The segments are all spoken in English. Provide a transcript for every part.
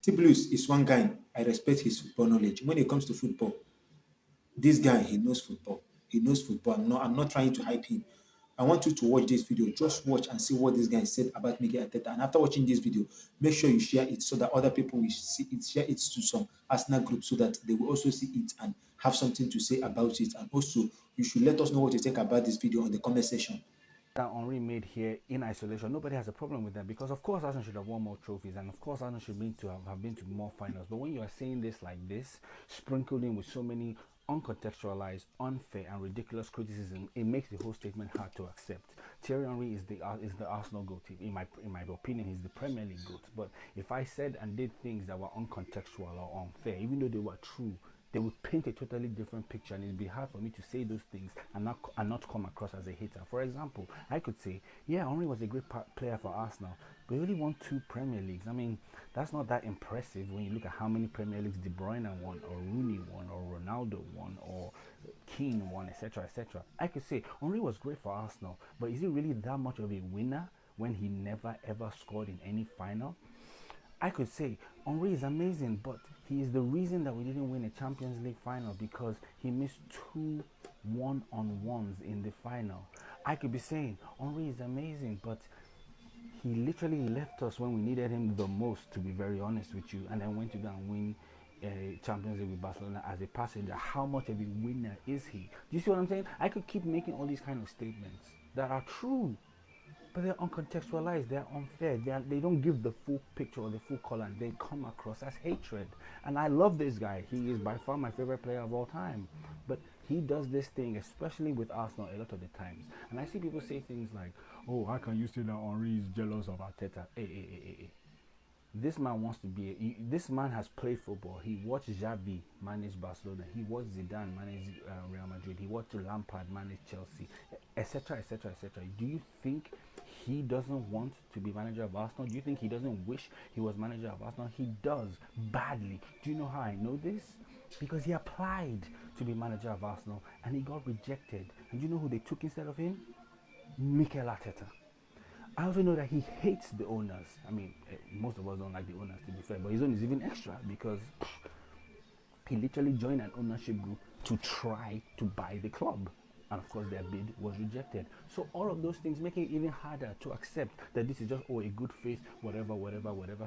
T-Blues is one guy I respect his football knowledge. When it comes to football, this guy, he knows football. He knows football. I'm not trying to hype him. I want you to watch this video. Just watch and see what this guy said about Miguel Arteta. And after watching this video, make sure you share it so that other people will see it. Share it to some Arsenal group so that they will also see it and have something to say about it. And also, you should let us know what you think about this video on the comment section. that Henri made here in isolation, nobody has a problem with that because, of course, Arsenal should have won more trophies, and of course, Arsenal should have been to more finals. But when you are saying this like this, sprinkled in with so many uncontextualized, unfair, and ridiculous criticism, it makes the whole statement hard to accept. Thierry Henry is the Arsenal goat. In my opinion, he's the Premier League goat. But if I said and did things that were uncontextual or unfair, even though they were true, they would paint a totally different picture, and it'd be hard for me to say those things and not come across as a hater. For example, I could say, yeah, Henry was a great player for Arsenal, but he only won 2 Premier Leagues. I mean, that's not that impressive when you look at how many Premier Leagues De Bruyne won, or Rooney won, or Ronaldo won, or Keane won, etc., etc. I could say Henry was great for Arsenal, but is he really that much of a winner when he never ever scored in any final? I could say Henri is amazing, but he is the reason that we didn't win a Champions League final because he missed two one-on-ones in the final. I could be saying Henri is amazing, but he literally left us when we needed him the most, to be very honest with you, and then went to go and win a Champions League with Barcelona as a passenger. How much of a winner is he? Do you see what I'm saying? I could keep making all these kind of statements that are true, but they're uncontextualized, they're unfair, they don't give the full picture or the full color, and they come across as hatred. And I love this guy. He is by far my favorite player of all time. But he does this thing, especially with Arsenal, a lot of the times. And I see people say things like, oh, how can you say that Henri is jealous of Arteta? Hey. This man wants to be. This man has played football. He watched Xavi manage Barcelona. He watched Zidane manage Real Madrid. He watched Lampard manage Chelsea, etc., etc., etc. Do you think he doesn't want to be manager of Arsenal? Do you think he doesn't wish he was manager of Arsenal? He does badly. Do you know how I know this? Because he applied to be manager of Arsenal and he got rejected. And you know who they took instead of him? Mikel Arteta. I also know that he hates the owners. I mean, most of us don't like the owners, to be fair, but his own is even extra because he literally joined an ownership group to try to buy the club. And of course, their bid was rejected. So all of those things make it even harder to accept that this is just a good faith, whatever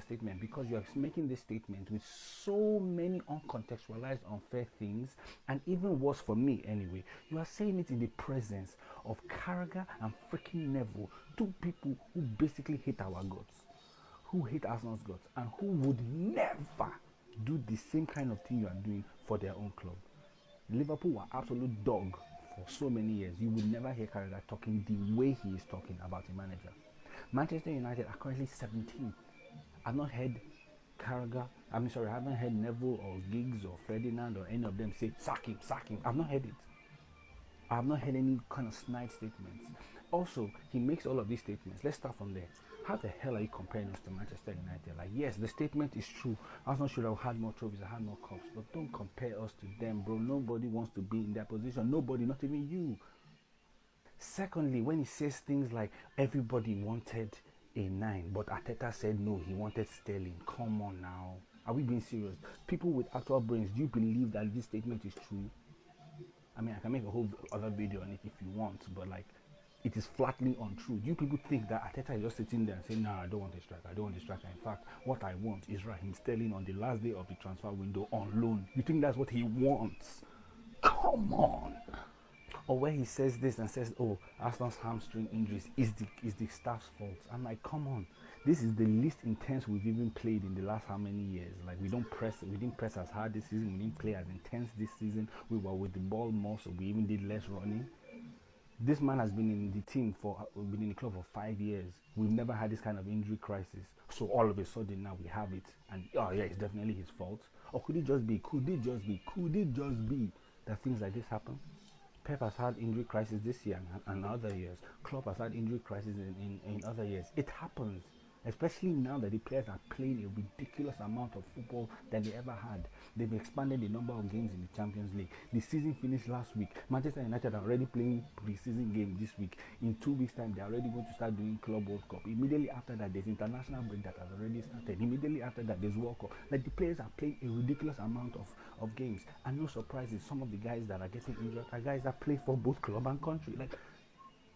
statement, because you are making this statement with so many uncontextualized, unfair things, and even worse for me anyway, you are saying it in the presence of Carragher and freaking Neville, two people who basically hate our gods, who hate Arsenal's gods, and who would never do the same kind of thing you are doing for their own club. Liverpool were absolute dog for so many years. You would never hear Carragher talking the way he is talking about a manager. Manchester United are currently 17th. I've not heard Carragher, I haven't heard Neville or Giggs or Ferdinand or any of them say, sack him, sack him. I've not heard it. I have not heard any kind of snide statements. Also, he makes all of these statements. Let's start from there. How the hell are you comparing us to Manchester United? Like, yes, the statement is true. Arsenal should have had more trophies, had more cups, but don't compare us to them, bro. Nobody wants to be in their position. Nobody, not even you. Secondly, when he says things like everybody wanted a nine, but Arteta said no, he wanted Sterling. Come on now. Are we being serious? People with actual brains, do you believe that this statement is true? I mean, I can make a whole other video on it if you want, but like, it is flatly untrue. You people think that Ateta is just sitting there and saying, "Nah, I don't want a striker. I don't want a striker. In fact, what I want is Raheem Sterling on the last day of the transfer window on loan." You think that's what he wants? Come on. Or where he says this and says, "Oh, Arsenal's hamstring injuries is the staff's fault." I'm like, come on. This is the least intense we've even played in the last how many years? Like, we didn't press as hard this season. We didn't play as intense this season. We were with the ball more, so we even did less running. This man has been in the team been in the club for 5 years. We've never had this kind of injury crisis. So all of a sudden now we have it, and oh yeah, it's definitely his fault. Or could it just be? That things like this happen? Pep has had injury crisis this year and other years. Klopp has had injury crisis in other years. It happens. especially now that the players are playing a ridiculous amount of football than they ever had. They've expanded the number of games in the Champions League. The season finished last week. Manchester United are already playing pre-season game this week. In 2 weeks' time, they're already going to start doing Club World Cup. Immediately after that, there's international break that has already started. Immediately after that, there's World Cup. Like, the players are playing a ridiculous amount of games. And no surprises, some of the guys that are getting injured are guys that play for both club and country. Like,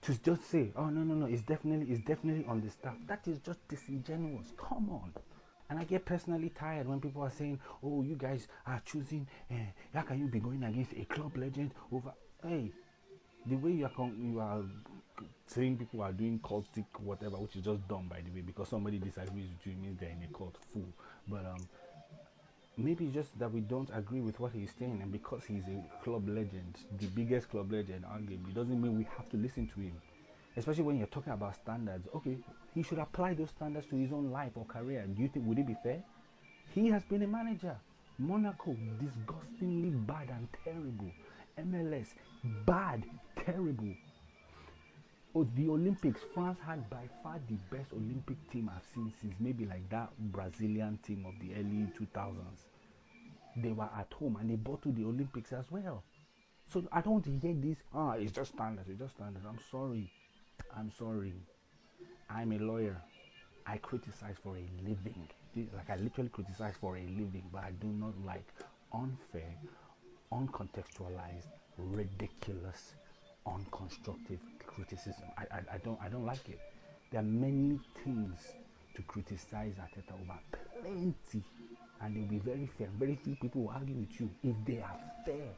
to just say, oh no, it's definitely on the staff. That is just disingenuous. Come on. And I get personally tired when people are saying, oh, you guys are choosing, how can you be going against a club legend over? Hey, the way you are saying people are doing cultic whatever, which is just dumb, by the way, because somebody disagrees with you means they're in a cult. Fool. But maybe just that we don't agree with what he's saying, and because he's a club legend, the biggest club legend arguably, doesn't mean we have to listen to him. Especially when you're talking about standards. Okay, he should apply those standards to his own life or career. Do you think, would it be fair? He has been a manager. Monaco, disgustingly bad and terrible. MLS, bad, terrible. Oh, the Olympics, France had by far the best Olympic team I've seen since maybe like that Brazilian team of the early 2000s. They were at home and they brought to the Olympics as well. So I don't want to hear this. It's just standards. It's just standards. I'm sorry. I'm sorry. I'm a lawyer. I criticize for a living. Like, I literally criticize for a living, but I do not like unfair, uncontextualized, ridiculous, unconstructive criticism. I don't like it. There are many things to criticize Ateta over, plenty, and they'll be very fair. Very few people will argue with you if they are fair.